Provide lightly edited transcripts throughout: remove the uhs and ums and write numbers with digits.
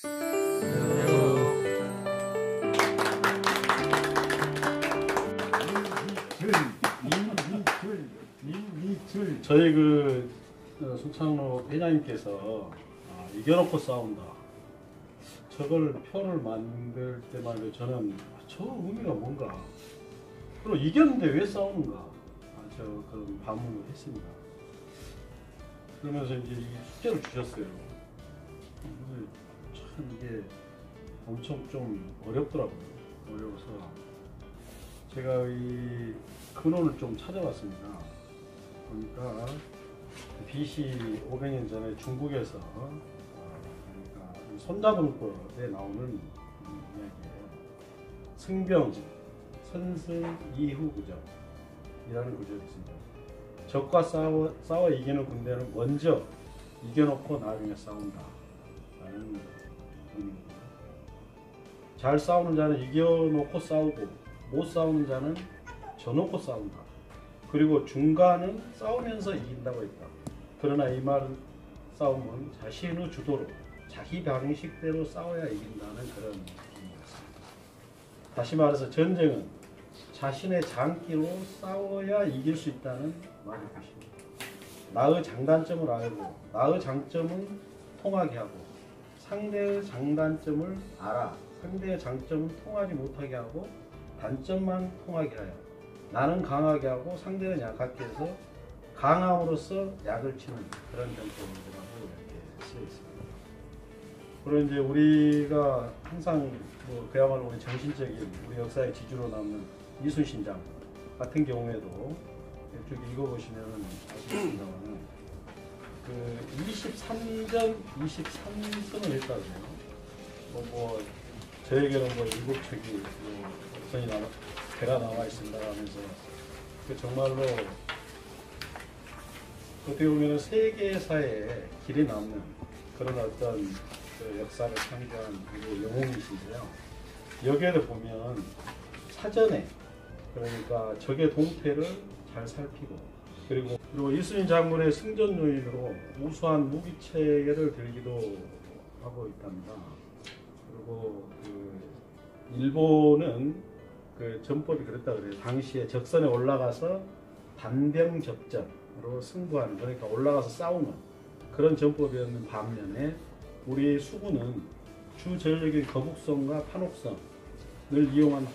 저희 그 숙창로 회장님께서 이겨놓고 싸운다. 저걸 표를 만들 때만 해도 저는 저 의미가 뭔가, 그리고 이겼는데 왜 싸우는가, 저 그런 반문을 했습니다. 그러면서 이제 이 숙제를 주셨어요. 참 이게 엄청 좀 어렵더라고요. 어려워서 제가 이 근원을 좀 찾아봤습니다. 보니까 BC 500년 전에 중국에서 그러니까 손자병법에 나오는 이야기예요. 승병, 선승, 이후 구정이라는 구절이 있습니다. 적과 싸워 이기는 군대는 먼저 이겨놓고 나중에 싸운다 라는 의미입니다. 잘 싸우는 자는 이겨놓고 싸우고, 못 싸우는 자는 져놓고 싸운다. 그리고 중간은 싸우면서 이긴다고 했다. 그러나 이 말은 싸움은 자신의 주도로 자기 방식대로 싸워야 이긴다는 그런 의미였습니다. 다시 말해서 전쟁은 자신의 장기로 싸워야 이길 수 있다는 말일 것입니다. 나의 장단점을 알고 나의 장점은 통하게 하고, 상대의 장단점을 알아 상대의 장점은 통하지 못하게 하고, 단점만 통하게 하여 나는 강하게 하고 상대는 약하게 해서 강함으로써 약을 치는 그런 전법이라고 이렇게 쓰여 있습니다. 그리고 이제 우리가 항상 그야말로 우리 정신적인 우리 역사의 지주로 남는 이순신 장군 같은 경우에도 쭉 읽어보시면 아시겠습니다만 그 23전 23승을 했다고요. 저에게는 일곱척이 선이 배가 나와 있습니다 하면서 정말로 어떻게 보면 세계사에 길이 남는 그런 어떤 그 역사를 창조한 영웅이신데요. 여기에도 보면 사전에 그러니까 적의 동태를 잘 살피고, 그리고 이순신 장군의 승전 요인으로 우수한 무기체계를 들기도 하고 있답니다. 그리고 일본은 그 전법이 그랬다 그래요. 당시에 적선에 올라가서 단병접전으로 승부하는, 그러니까 올라가서 싸우는 그런 전법이었는 반면에 우리 수군은 주전력인 거북선과 판옥선을 이용한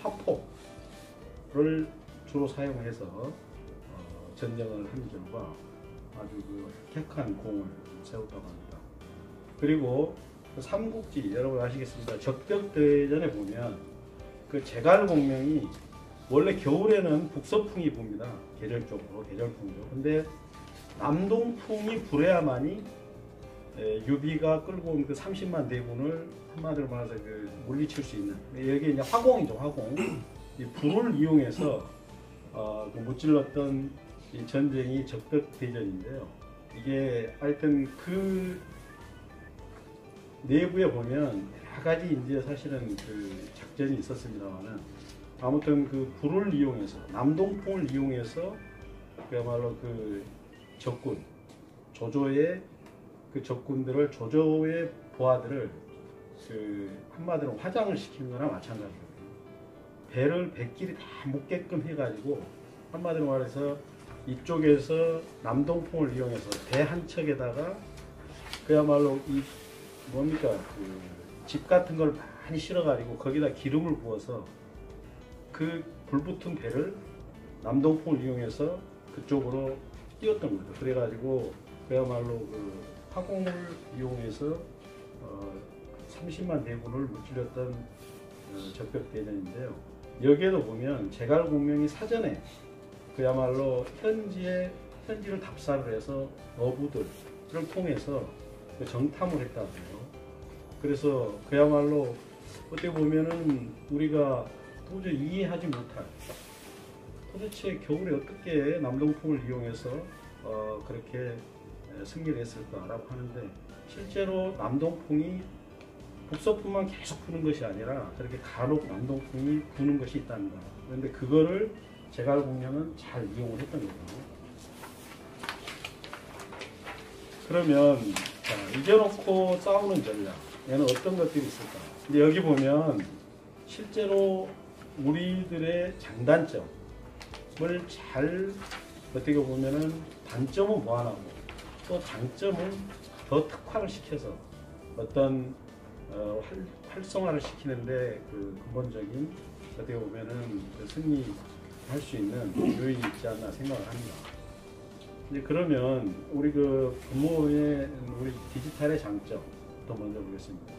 화포를 주로 사용해서 전쟁을 한 결과 아주 획한 공을 세웠다고 합니다. 그리고 삼국지 여러분 아시겠습니다. 적벽대전에 보면 그 제갈공명이 원래 겨울에는 북서풍이 붑니다. 계절적으로 계절풍이죠. 근데 남동풍이 불어야만이 유비가 끌고 온 그 30만 대군을 한마디로 말해서 물리칠 수 있는, 여기 이제 화공이죠. 화공. 이 불을 이용해서 무찔렀던 이 전쟁이 적벽대전인데요. 이게 하여튼 그 내부에 보면 여러 가지 이제 사실은 그 작전이 있었습니다만은 아무튼 그 불을 이용해서 남동풍을 이용해서 그야말로 그 적군 조조의 그 적군들을 조조의 부하들을 그 한마디로 화장을 시킨 거나 마찬가지거든요. 배를 배끼리 다 묻게끔 해가지고 한마디로 말해서 이쪽에서 남동풍을 이용해서 배 한 척에다가 그야말로 이 뭡니까 그 집 같은 걸 많이 실어가지고 거기다 기름을 부어서 그 불붙은 배를 남동풍을 이용해서 그쪽으로 띄웠던 거죠. 그래가지고 그야말로 그 화공을 이용해서 30만 대군을 무찔렀던 적벽대전인데요. 여기에도 보면 제갈공명이 사전에 그야말로 현지를 답사를 해서 어부들을 통해서 그 정탐을 했다고요. 그래서 그야말로 어떻게 보면은 우리가 도저히 이해하지 못할, 도대체 겨울에 어떻게 남동풍을 이용해서 그렇게 승리를 했을까라고 하는데, 실제로 남동풍이 북서풍만 계속 부는 것이 아니라 저렇게 간혹 남동풍이 부는 것이 있답니다. 그런데 그거를 제갈공명은 잘 이용을 했던 거죠. 그러면 자, 자, 이겨놓고 싸우는 전략. 얘는 어떤 것들이 있을까? 근데 여기 보면 실제로 우리들의 장단점을 잘 어떻게 보면은 단점은 보완하고 또 장점을 더 특화를 시켜서 어떤 활성화를 시키는데 그 근본적인 어떻게 보면은 그 승리할 수 있는 요인이 있지 않나 생각을 합니다. 이제 그러면 우리 그 근무의 우리 디지털의 장점부터 먼저 보겠습니다.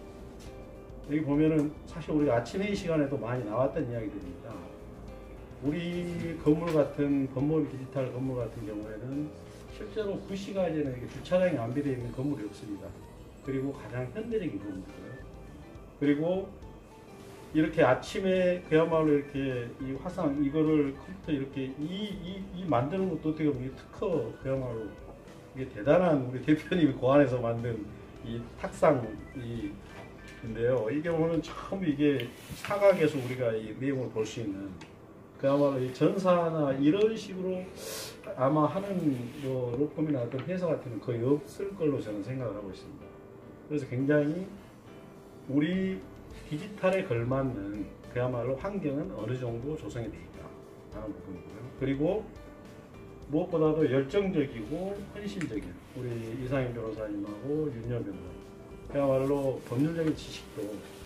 여기 보면은 사실 우리가 아침 회의 시간에도 많이 나왔던 이야기들입니다. 우리 건물 같은 건물 디지털 건물 같은 경우에는 실제로 9시까지는 이렇게 주차장이 안비되어 있는 건물이 없습니다. 그리고 가장 현대적인 건물이고요. 그리고 이렇게 아침에 그야말로 이렇게 이 화상 이거를 컴퓨터 이렇게 이 만드는 것도 어떻게 보면 특허 그야말로 이게 대단한 우리 대표님이 고안해서 만든 이 탁상인데요. 이게 보면 처음 이게 사각에서 우리가 이 내용을 볼 수 있는 그야말로 이 전사나 이런 식으로 아마 하는 뭐 로펌이나 어떤 회사 같은 건 거의 없을 걸로 저는 생각을 하고 있습니다. 그래서 굉장히 우리 디지털에 걸맞는 그야말로 환경은 어느 정도 조성이 되어 있다 하는 부분이고요. 그리고 무엇보다도 열정적이고 헌신적인 우리 이상임 변호사님하고 윤여 변호사님 그야말로 법률적인 지식도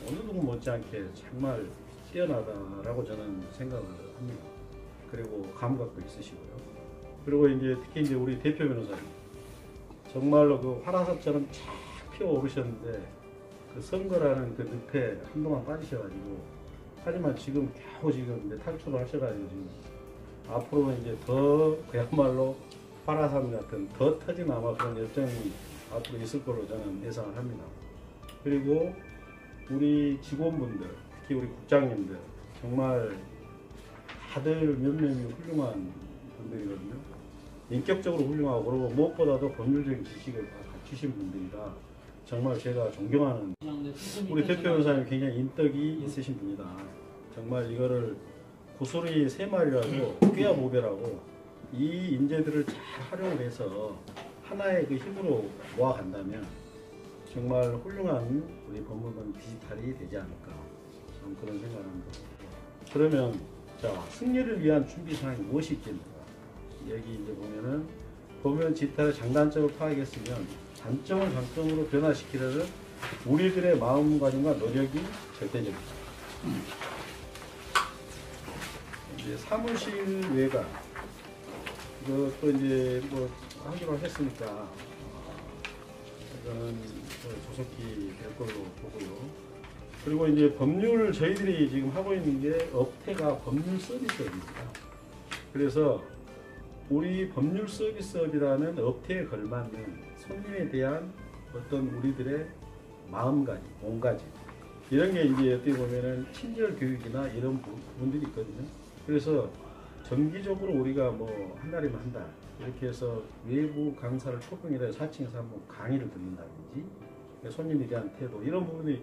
어느 누구 못지않게 정말 뛰어나다라고 저는 생각을 합니다. 그리고 감각도 있으시고요. 그리고 이제 특히 이제 우리 대표 변호사님 정말로 그 화라삽처럼 쫙 피어오르셨는데 그 선거라는 그 늪에 한동안 빠지셔가지고 하지만 지금 겨우 지금 이제 탈출을 하셔가지고 지금 앞으로는 이제 더 그야말로 화라산 같은 더 터진 아마 그런 열정이 앞으로 있을 걸로 저는 예상을 합니다. 그리고 우리 직원분들 특히 우리 국장님들 정말 다들 몇몇이 훌륭한 분들이거든요. 인격적으로 훌륭하고 그리고 무엇보다도 법률적인 지식을 다 갖추신 분들이라 정말 제가 존경하는 우리 대표 변호사님 굉장히 인덕이 있으신 분이다. 정말 이거를 구소리 세 마리라고 꾀야 모배라고 이 인재들을 잘 활용을 해서 하나의 그 힘으로 모아간다면 정말 훌륭한 우리 법무부 디지털이 되지 않을까 저는 그런 생각을 합니다. 그러면 자 승리를 위한 준비 사항이 무엇이 있겠는가? 여기 이제 보면 디지털의 장단점을 파악했으면 단점을 장점으로 변화시키려는 우리들의 마음가짐과 노력이 절대적이다. 이제 사무실 외관 이것도 이제 뭐 하기로 했으니까 이거는 조속히 될 걸로 보고요. 그리고 이제 법률 저희들이 지금 하고 있는 게 업태가 법률 서비스업입니다. 그래서 우리 법률 서비스업이라는 업태에 걸맞는 손님에 대한 어떤 우리들의 마음가짐, 몸가짐 이런 게 이제 어떻게 보면은 친절 교육이나 이런 부분들이 있거든요. 그래서 정기적으로 우리가 뭐 한 달이면 한 달 이렇게 해서 외부 강사를 초빙을 해서 4층에서 한번 강의를 듣는다든지 손님에 대한 태도 이런 부분이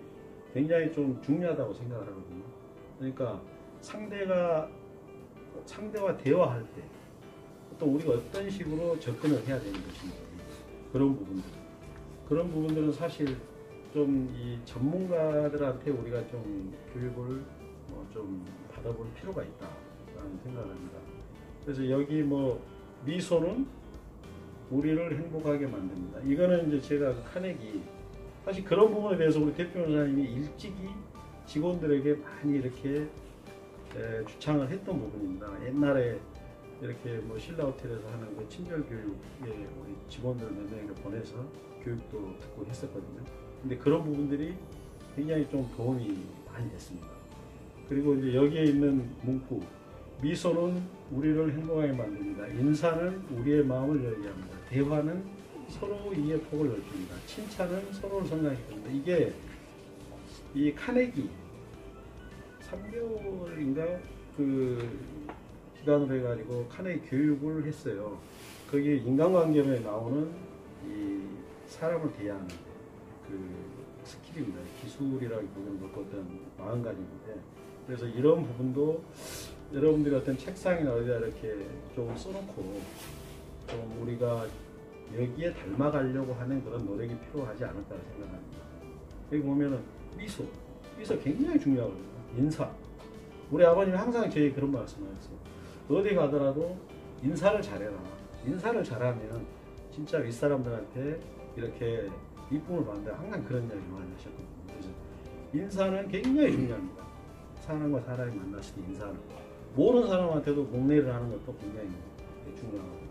굉장히 좀 중요하다고 생각을 하거든요. 그러니까 상대와 대화할 때 또 우리가 어떤 식으로 접근을 해야 되는 것인지 그런 부분들은 사실 좀 이 전문가들한테 우리가 좀 교육을 좀 받아볼 필요가 있다라는 생각을 합니다. 그래서 여기 뭐 미소는 우리를 행복하게 만듭니다. 이거는 이제 제가 카네기 사실 그런 부분에 대해서 우리 대표 변호사님이 일찍이 직원들에게 많이 이렇게 주창을 했던 부분입니다. 옛날에 이렇게 뭐 신라 호텔에서 하는 그 친절 교육에 우리 직원들 몇 명을 보내서 교육도 듣고 했었거든요. 근데 그런 부분들이 굉장히 좀 도움이 많이 됐습니다. 그리고 이제 여기에 있는 문구 미소는 우리를 행복하게 만듭니다. 인사는 우리의 마음을 열게 합니다. 대화는 서로 이해 폭을 넓힙니다. 칭찬은 서로를 성장시킵니다. 이게 이 카네기 3개월인가 그 기간으로 해가지고 카네기 교육을 했어요. 거기 인간관계에 나오는 이 사람을 대하는 그 스킬입니다. 기술이라기보다는 어떤 마음가짐인데 그래서 이런 부분도 여러분들이 어떤 책상이나 어디다 이렇게 좀 써놓고 좀 우리가 여기에 닮아가려고 하는 그런 노력이 필요하지 않을까 생각합니다. 여기 보면은 미소 굉장히 중요하거든요. 인사. 우리 아버님이 항상 저희 그런 말씀하셨어요. 어디 가더라도 인사를 잘해라. 인사를 잘하면 진짜 윗사람들한테 이렇게 이쁨을 받는다. 항상 그런 이야기 많이 하셨거든요. 그래서 인사는 굉장히 중요합니다. 사람과 사람이 만났을 때 인사는. 모르는 사람한테도 목례를 하는 것도 굉장히 중요하고.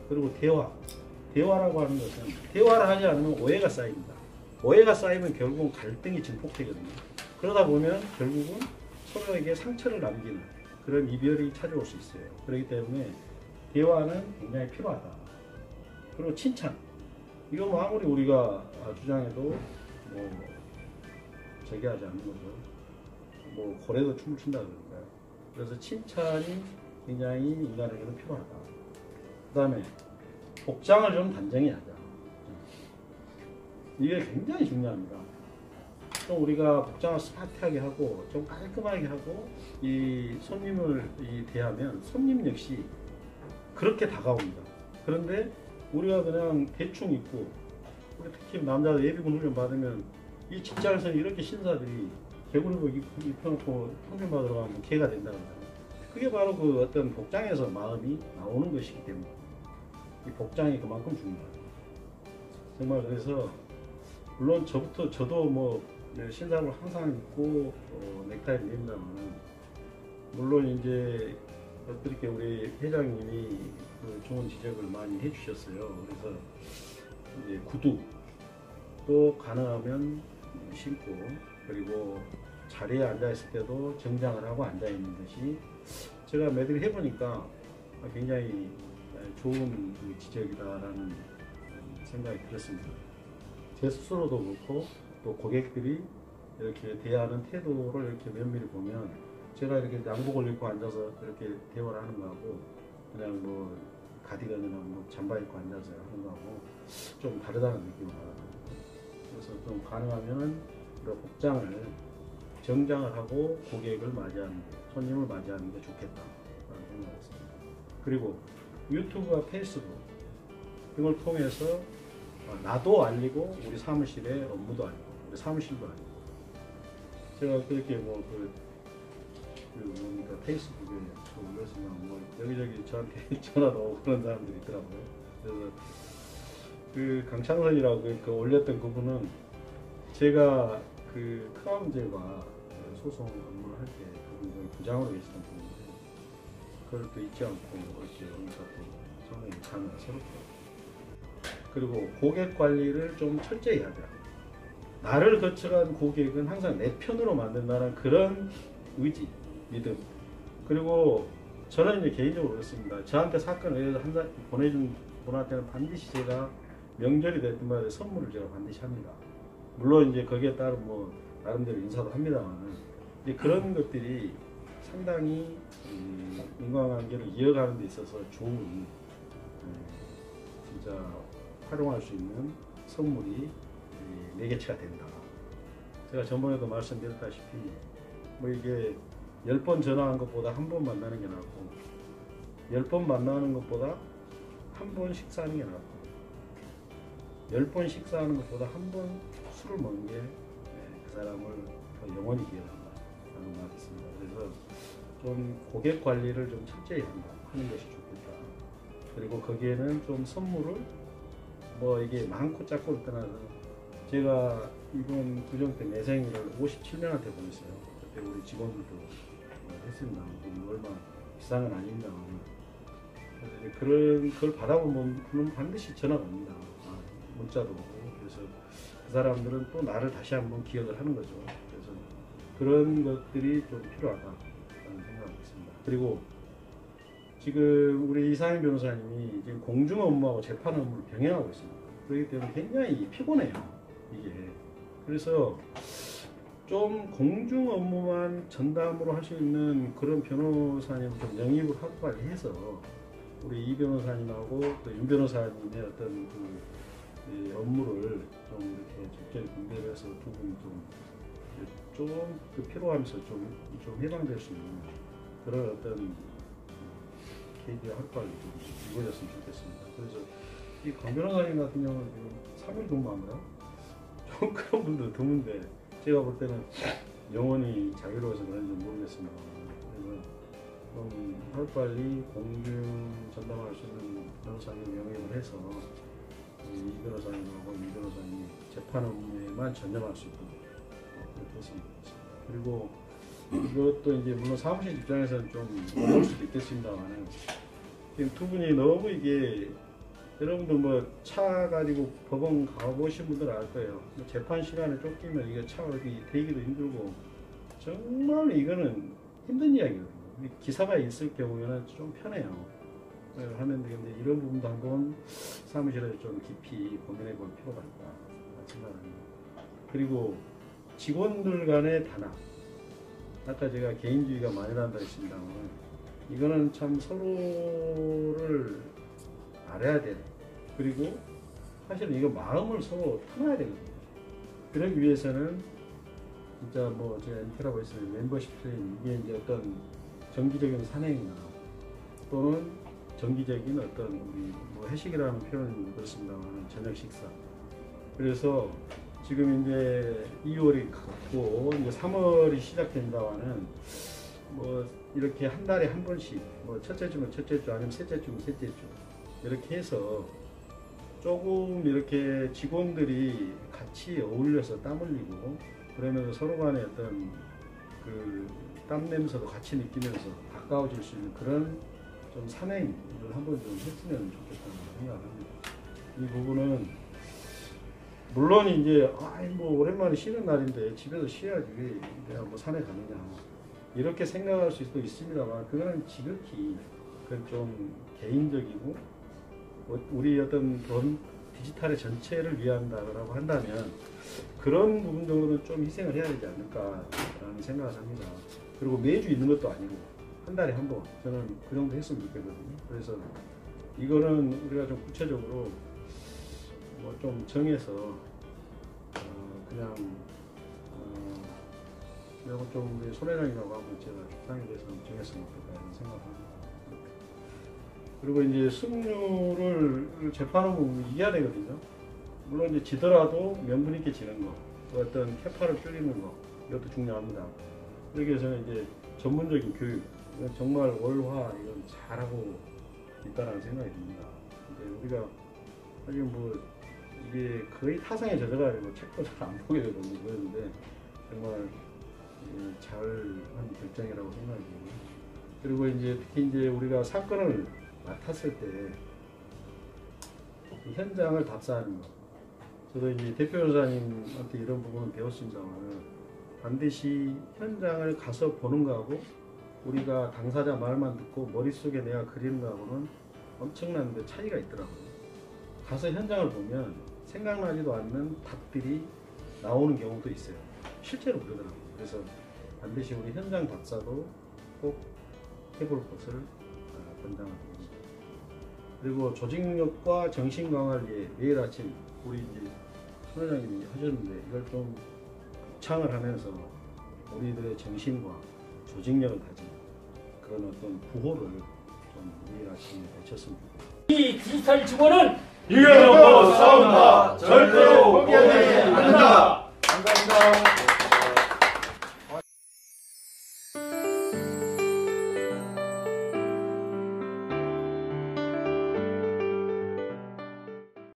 그리고 대화라고 하는 것은 대화를 하지 않으면 오해가 쌓입니다. 오해가 쌓이면 결국은 갈등이 증폭되거든요. 그러다 보면 결국은 서로에게 상처를 남기는 그런 이별이 찾아올 수 있어요. 그렇기 때문에 대화는 굉장히 필요하다. 그리고 칭찬. 이거 뭐 아무리 우리가 주장해도 뭐 저기 하지 않는 거죠. 뭐 고래도 춤을 춘다 그러니까요. 그래서 칭찬이 굉장히 인간에게는 필요하다. 그 다음에 복장을 좀 단정히 하자. 이게 굉장히 중요합니다. 좀 우리가 복장을 스마트하게 하고 좀 깔끔하게 하고 이 손님을 대하면 손님 역시 그렇게 다가옵니다. 그런데 우리가 그냥 대충 입고 우리 특히 남자들 예비군 훈련 받으면 이 직장에서 이렇게 신사들이 개구리복 입혀놓고 훈련 받으러 가면 개가 된다고 하잖아요. 그게 바로 그 어떤 복장에서 마음이 나오는 것이기 때문에 이 복장이 그만큼 중요해요. 정말 그래서 물론 저도 뭐 신상을 항상 입고 넥타이를 맵니다만 물론 이제 어떻게 우리 회장님이 그 좋은 지적을 많이 해주셨어요. 그래서 이제 구두도 가능하면 신고 그리고 자리에 앉아 있을 때도 정장을 하고 앉아 있는 것이 제가 매듭 해보니까 굉장히 좋은 지적이다라는 생각이 들었습니다. 제 스스로도 그렇고 또 고객들이 이렇게 대하는 태도를 이렇게 면밀히 보면 제가 이렇게 양복을 입고 앉아서 이렇게 대화를 하는 거하고 그냥 뭐 가디건이나 뭐 잠바 입고 앉아서 하는 거하고 좀 다르다는 느낌을 받아요. 그래서 좀 가능하면은 이런 복장을 정장을 하고 고객을 맞이하는 게, 손님을 맞이하는 게 좋겠다라는 생각을 했습니다. 그리고 유튜브와 페이스북 이걸 통해서 나도 알리고 우리 사무실의 업무도 알리고 우리 사무실도 알리고 제가 그렇게 뭡니까 페이스북에 올렸으면 뭐 여기저기 저한테 전화도 오고 그런 사람들이 있더라고요. 그래서 그 강창선이라고 그 올렸던 그분은 제가 그 크라운 제과 소송 업무를 할 때 그분이 부장으로 계시던 분인데 그걸 또 잊지 않고 이렇게 여기서 또 상당히 감회가 새롭더라고요. 그리고 고객 관리를 좀 철저히 하자. 나를 거쳐간 고객은 항상 내 편으로 만든다는 그런 의지, 믿음. 그리고 저는 이제 개인적으로 그렇습니다. 저한테 사건을 보내준 분한테는 반드시 제가 명절이 됐든 말에 선물을 제가 반드시 합니다. 물론 이제 거기에 따른 뭐 나름대로 인사도 합니다만 이제 그런 것들이 상당히 인간관계를 이어가는 데 있어서 좋은 진짜 활용할 수 있는 선물이 매개체가 된다. 제가 전번에도 말씀드렸다시피 뭐 이게 10번 전화한 것보다 한 번 만나는 게 낫고 10번 만나는 것보다 한 번 식사하는 게 낫고 10번 식사하는 것보다 한 번 술을 먹는 게 그 사람을 더 영원히 기억한다 라는 말이 있습니다. 그래서 좀 고객 관리를 좀 철저히 하는 것이 좋겠다. 그리고 거기에는 좀 선물을 뭐 이게 많고 작고를 떠나서 제가 이번 구정 때 매생이를 57명한테 보냈어요. 그때 우리 직원들도 했습니다. 얼마 비싼 건 아닙니다. 그래서 그런 걸 받아보면 반드시 전화가 옵니다. 문자도 오고. 그래서 그 사람들은 또 나를 다시 한번 기억을 하는 거죠. 그래서 그런 것들이 좀 필요하다라는 생각을 했습니다. 그리고 지금 우리 이상인 변호사님이 지금 공중 업무하고 재판 업무를 병행하고 있습니다. 그렇기 때문에 굉장히 피곤해요. 이게. 그래서 좀 공중 업무만 전담으로 할 수 있는 그런 변호사님을 좀 영입을 하고 빨리 해서 우리 이 변호사님하고 또 윤 변호사님의 어떤 그 업무를 좀 이렇게 적절히 분배를 해서 두 분이 좀 피로하면서 좀 해방될 수 있는 그런 어떤 KB와 합발이 좀 이루어졌으면 좋겠습니다. 그래서 이 강 변호사님 같은 경우는 지금 3일 근무한가요? 좀 그런 분들 드문데 제가 볼 때는 영원히 자유로워서 그런지 모르겠습니다. 하루빨리 공중 전담할 수 있는 변호사님 영입을 해서 이 변호사님하고 이 변호사님이 재판 업무에만 전념할 수 있도록 그렇게 했으면 좋겠습니다. 그리고 이것도 이제 물론 사무실 입장에서는 좀 어려울 수도 있겠습니다만은 지금 두 분이 너무 이게 여러분들 뭐 차 가지고 법원 가보신 분들 알 거예요. 재판 시간에 쫓기면 이게 차 어디 대기도 힘들고 정말 이거는 힘든 이야기거든요. 기사가 있을 경우에는 좀 편해요. 하는데 근데 이런 부분도 한번 사무실에서 좀 깊이 고민해 볼 필요가 있다 생각합니다. 그리고 직원들 간의 단합. 아까 제가 개인주의가 많이 난다 했습니다만 이거는 참 서로를 알아야 돼. 그리고 사실은 이거 마음을 서로 터놔야 되거든요. 그러기 위해서는 진짜 뭐 제가 MT라고 했으면 멤버십 트레이닝 이게 이제 어떤 정기적인 산행이나 또는 정기적인 어떤 우리 뭐 회식이라는 표현은 그렇습니다만 저녁 식사. 그래서 지금 이제 2월이 갔고 이제 3월이 시작된다면은 뭐 이렇게 한 달에 한 번씩 뭐 첫째 주면 첫째 주 아니면 셋째 주면 셋째 주 이렇게 해서 조금 이렇게 직원들이 같이 어울려서 땀 흘리고 그러면서 서로 간의 어떤 그 땀 냄새도 같이 느끼면서 가까워질 수 있는 그런 좀 산행을 한번 좀 했으면 좋겠다는 생각합니다. 이 부분은 물론 이제 뭐 오랜만에 쉬는 날인데 집에서 쉬어야지 왜 내가 뭐 산에 가느냐 이렇게 생각할 수도 있습니다만 그거는 지극히 그건 좀 개인적이고 우리 어떤 디지털의 전체를 위한다고 한다면 그런 부분 정도는 좀 희생을 해야 되지 않을까라는 생각을 합니다. 그리고 매주 있는 것도 아니고 한 달에 한 번 저는 그 정도 했으면 좋겠거든요. 그래서 이거는 우리가 좀 구체적으로 뭐 좀 정해서 그냥 이거 좀 우리 소례장이라고 하면 제가 적당히 대해서 정했으면 좋겠다 이런 생각합니다. 그리고 이제 승률을 재판하고 이겨야 되거든요. 물론 이제 지더라도 명분 있게 지는 거, 어떤 캐파를 줄이는 거 이것도 중요합니다. 여기 에서는 이제 전문적인 교육, 이건 정말 월화 이건 잘하고 있다라는 생각이 듭니다. 이제 우리가 사실 뭐 이게 거의 타성에 젖어가지고 책도 잘 안 보게 되거든요. 그런데 정말 잘한 결정이라고 생각이 듭니다. 그리고 이제 특히 이제 우리가 사건을 맡았을 때 현장을 답사하는 것. 저도 이제 대표 변호사님한테 이런 부분은 배웠습니다만 반드시 현장을 가서 보는 거하고 우리가 당사자 말만 듣고 머릿속에 내가 그리는 거하고는 엄청난 차이가 있더라고요. 가서 현장을 보면 생각나지도 않는 답들이 나오는 경우도 있어요. 실제로 그러더라고요. 그래서 반드시 우리 현장 답사도 꼭 해볼 것을 권장합니다. 그리고 조직력과 정신 강화를 위해 매일 아침 우리 이제 소장님이 하셨는데 이걸 좀 창을 하면서 우리들의 정신과 조직력을 가진 그런 어떤 구호를 좀 매일 아침에 외쳤습니다. 이 디지털 증오는 이겨내고 싸운다.